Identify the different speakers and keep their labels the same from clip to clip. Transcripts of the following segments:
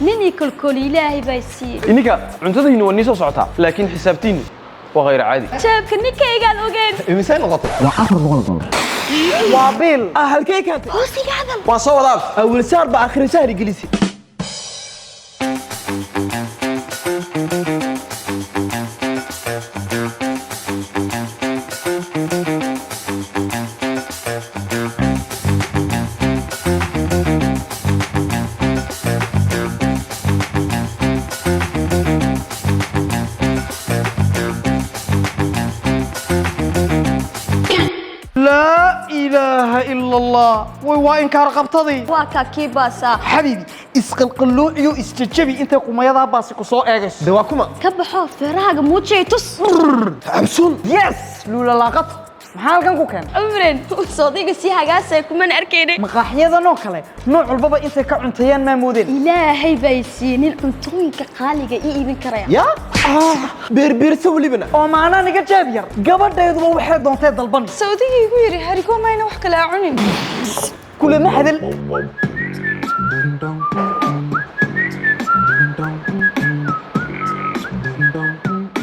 Speaker 1: نيني كل إلهي بايسي
Speaker 2: إنك عندنا ونيسو صعطة لكن حسابتيني وغير عادي
Speaker 1: شاب كنيكا قال أوجين
Speaker 3: مثال غلط
Speaker 4: وعفر غلط
Speaker 3: وابيل هالكيك انت
Speaker 1: هوسي قاعدة
Speaker 3: وصورات اول شهر باخر شهر انجليزي لا إله إلا الله وين كان رقبتي
Speaker 1: واكا كيباسا
Speaker 3: حبيبي اسقلقلو iyo isjajabi inta kumayada baasi ku soo eegays dawaakuma
Speaker 1: كبحو فراغ موجي تص
Speaker 3: absun yes lula laqad maxaa halkan ku keen
Speaker 1: عمرين صديق سي هاغاسا كمان أركيني
Speaker 3: maqaaxyadan oo kale nooc walbaba intay ka cuntayaan ma moodeen
Speaker 1: إلهي بايسي نين cuntoyinka qaaliga ii iibin karaya
Speaker 3: ya beerbeersa walibana oo maana naga jaab yar gabadheeduba waxay doontay dalban
Speaker 1: صديقي igu yiri hariko mayna wax kala cunin
Speaker 3: kula ma hadal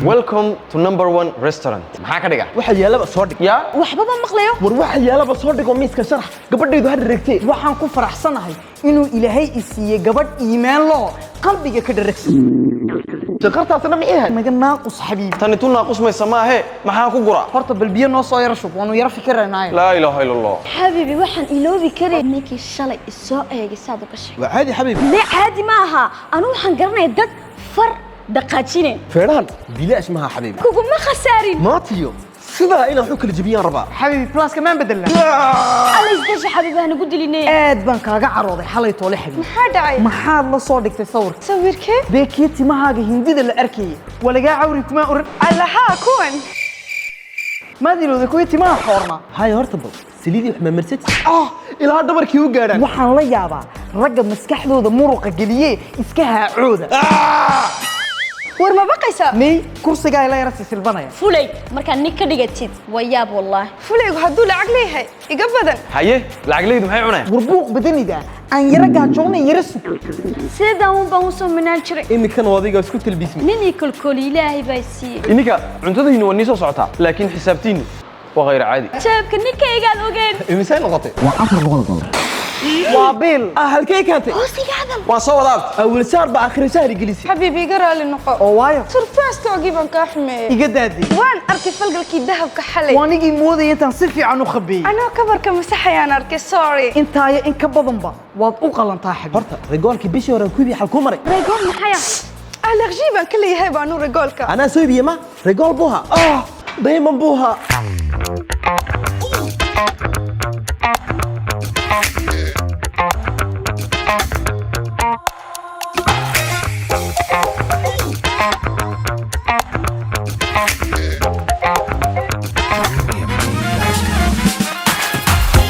Speaker 2: Welcome to #1 restaurant maxaa ka dhiga
Speaker 3: waxa yaalaba soo dhig
Speaker 2: yaa
Speaker 1: waxba ma maqlayo
Speaker 3: war waxa yaalaba soo dhigo miiska sharax gabadheedu had reegtay waxaan ku faraxsanahay inuu ilaahay isiiyay gabadh iimaan loo qalbiga ka dharagsan shaqartaasna maxay naga naaqus xabiib
Speaker 2: tani tu naaqusmaysa maahe maxaa ku gura
Speaker 3: horta bal biyo noo soo yar shub waanu yar fikiranaay
Speaker 2: laa ilaaha illa allah
Speaker 1: حبيبي waxaan iloobi karay ninkii shalay isoo eegay saad u gashay
Speaker 3: waa caadi xabiib
Speaker 1: lee caadi ma aha anu waxaan garanay dad far dhaqaajineen
Speaker 3: feeran bilaash maha xabiib
Speaker 1: kuguma khasaarin
Speaker 3: maatiyo sidaa inaan xukun kala jabiyaan rabaa xabiib plus kamaan bedela
Speaker 1: alla isdasha xabiibi hana gudilinay
Speaker 3: aad baan kaaga carooday xalay toole xabiib
Speaker 1: maxaa dhacay
Speaker 3: maxaad la soo dhigtay sawirka
Speaker 1: sawirkee
Speaker 3: beekii timahaaga hindida la arkayay walagaa cawri kuma oran
Speaker 1: alla haa kuwan
Speaker 3: maad ilowday kuwii timaha xoorna hay horta bal saliidii wax ma marsad ilaa dhabarkii u gaadhaan waxaan la yaabaa ragga maskaxdooda muruqa geliyee iska haacooda
Speaker 1: war ma baqaysaa
Speaker 3: may kursigaa ila yara silbanaya
Speaker 1: fulay markaan nin ka dhigatid wayaab wallaahi
Speaker 5: fulaygu hadduu lacag leeyahay iga badan
Speaker 2: haye lacaglaydu maxay cunayaan
Speaker 3: warbuuq badanida aan yara gaajoonay yara sug
Speaker 1: sidaa un baan usoo minaan jiray
Speaker 3: imikan adiga isku talbiismi
Speaker 1: ninii kolkoli ilaahay baa siiyey
Speaker 2: إنك عندنا ونيسو صعطة لكن حسابتيني وغير عادي
Speaker 1: shaabka ninkayga aan ogeyn
Speaker 3: مثال غلط
Speaker 4: وعفر غلط
Speaker 3: وابيل هالكيك انت
Speaker 1: hoosi qaadan
Speaker 2: وصورات
Speaker 3: اول شهر باخر شهر انجليزي
Speaker 5: xabiibi iga raali noqo
Speaker 3: oo waayo
Speaker 5: surfaastoogii baan kaa xumeeyey
Speaker 3: iga daadi
Speaker 5: waan arkay falgalkii dahabka xalay
Speaker 3: waanigii moodaya intaan si fiican u khabeeyey
Speaker 5: anoo kabarka masaxayaan arkay sorry
Speaker 3: intaaya in ka badanba waad u qalantaa xabiib horta regoolkii bishii hore kubii xal ku maray
Speaker 1: reegoon maxaya
Speaker 5: allergy baan ka leeyahay baanu regoolka
Speaker 3: anaa soo iibiyey ma regool buuha dayman buuha